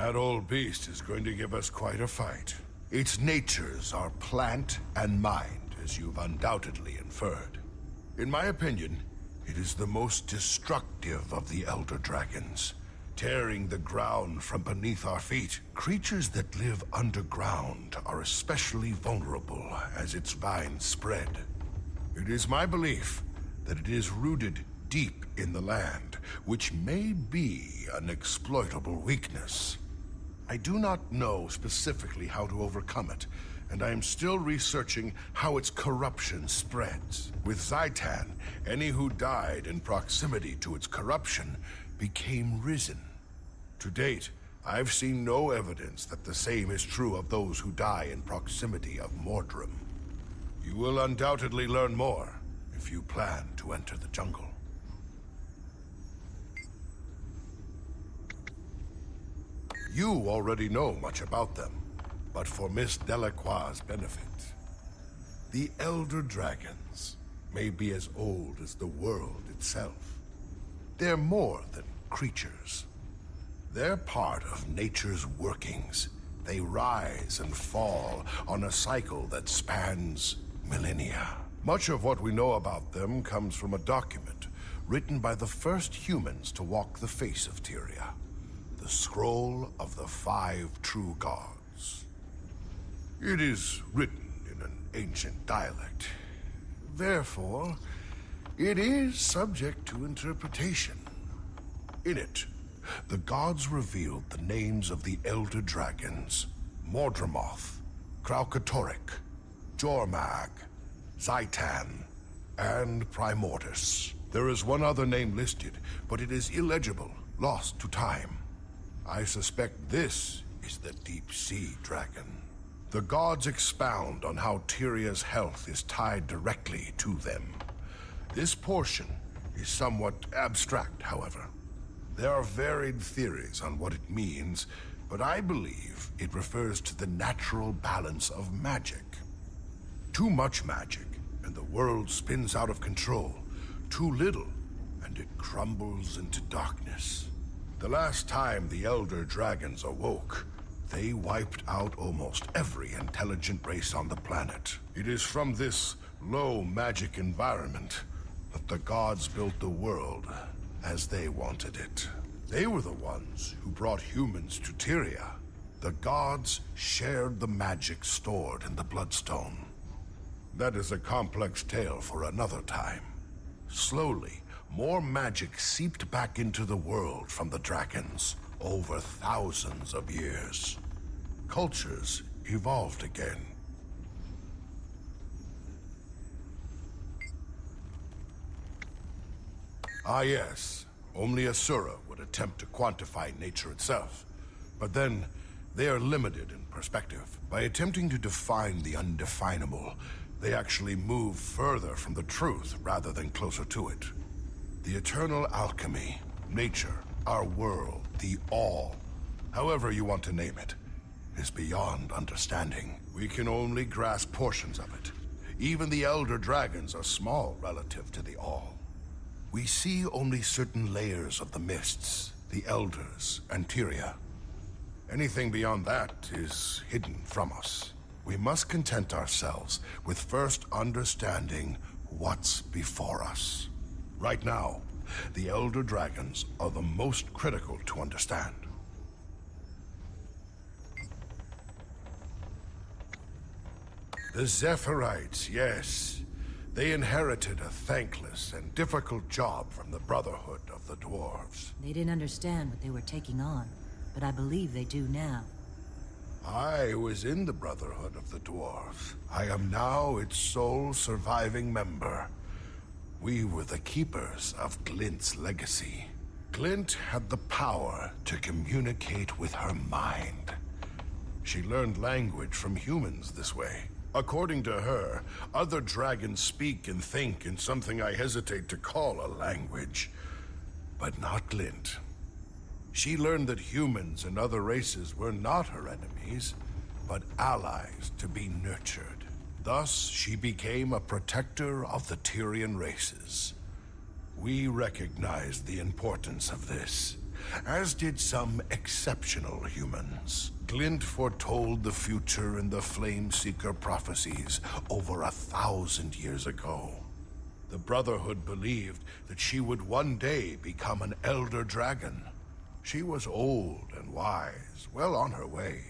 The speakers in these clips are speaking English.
That old beast is going to give us quite a fight. Its natures are plant and mind, as you've undoubtedly inferred. In my opinion, it is the most destructive of the Elder Dragons, tearing the ground from beneath our feet. Creatures that live underground are especially vulnerable as its vines spread. It is my belief that it is rooted deep in the land, which may be an exploitable weakness. I do not know specifically how to overcome it, and I am still researching how its corruption spreads. With Zaitan, any who died in proximity to its corruption became risen. To date, I've seen no evidence that the same is true of those who die in proximity of Mordrum. You will undoubtedly learn more if you plan to enter the jungle. You already know much about them, but for Miss Delacroix's benefit, the Elder Dragons may be as old as the world itself. They're more than creatures. They're part of nature's workings. They rise and fall on a cycle that spans millennia. Much of what we know about them comes from a document written by the first humans to walk the face of Tyria. The Scroll of the Five True Gods. It is written in an ancient dialect. Therefore, it is subject to interpretation. In it, the gods revealed the names of the Elder Dragons: Mordremoth, Kraukatoric, Jormag, Zaitan, and Primordus. There is one other name listed, but it is illegible, lost to time. I suspect this is the Deep Sea Dragon. The gods expound on how Tyria's health is tied directly to them. This portion is somewhat abstract, however. There are varied theories on what it means, but I believe it refers to the natural balance of magic. Too much magic, and the world spins out of control. Too little, and it crumbles into darkness. The last time the Elder Dragons awoke, they wiped out almost every intelligent race on the planet. It is from this low magic environment that the gods built the world as they wanted it. They were the ones who brought humans to Tyria. The gods shared the magic stored in the Bloodstone. That is a complex tale for another time. Slowly, more magic seeped back into the world from the dragons over thousands of years. Cultures evolved again. Ah yes, only Asura would attempt to quantify nature itself. But then, they are limited in perspective. By attempting to define the undefinable, they actually move further from the truth rather than closer to it. The eternal alchemy, nature, our world, the all, however you want to name it, is beyond understanding. We can only grasp portions of it. Even the Elder Dragons are small relative to the all. We see only certain layers of the mists, the Elders, and Tyria. Anything beyond that is hidden from us. We must content ourselves with first understanding what's before us. Right now, the Elder Dragons are the most critical to understand. The Zephyrites, yes. They inherited a thankless and difficult job from the Brotherhood of the Dwarves. They didn't understand what they were taking on, but I believe they do now. I was in the Brotherhood of the Dwarves. I am now its sole surviving member. We were the keepers of Glint's legacy. Glint had the power to communicate with her mind. She learned language from humans this way. According to her, other dragons speak and think in something I hesitate to call a language. But not Glint. She learned that humans and other races were not her enemies, but allies to be nurtured. Thus, she became a protector of the Tyrian races. We recognized the importance of this, as did some exceptional humans. Glint foretold the future in the Flameseeker prophecies over 1,000 years ago. The Brotherhood believed that she would one day become an elder dragon. She was old and wise, well on her way.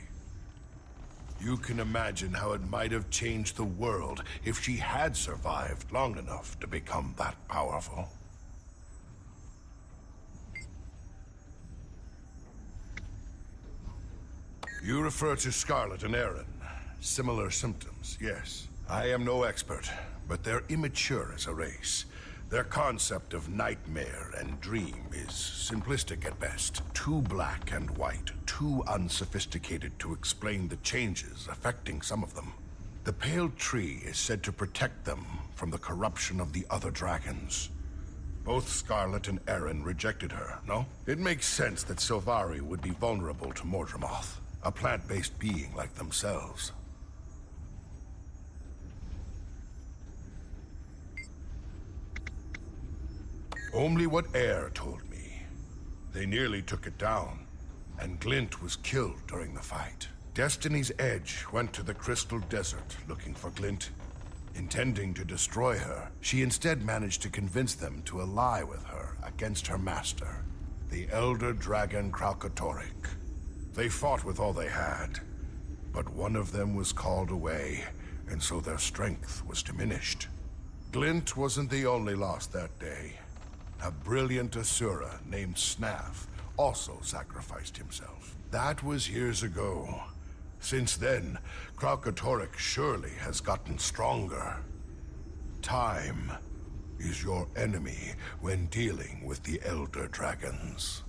You can imagine how it might have changed the world if she had survived long enough to become that powerful. You refer to Scarlet and Aaron. Similar symptoms, yes. I am no expert, but they're immature as a race. Their concept of nightmare and dream is simplistic at best. Too black and white, too unsophisticated to explain the changes affecting some of them. The Pale Tree is said to protect them from the corruption of the other dragons. Both Scarlet and Aaron rejected her, no? It makes sense that Sylvari would be vulnerable to Mordramoth, a plant-based being like themselves. Only what Air told me. They nearly took it down, and Glint was killed during the fight. Destiny's Edge went to the Crystal Desert looking for Glint. Intending to destroy her, she instead managed to convince them to ally with her against her master, the Elder Dragon Kralkatorrik. They fought with all they had, but one of them was called away, and so their strength was diminished. Glint wasn't the only loss that day. A brilliant Asura named Snaff also sacrificed himself. That was years ago. Since then, Kralkatorrik surely has gotten stronger. Time is your enemy when dealing with the Elder Dragons.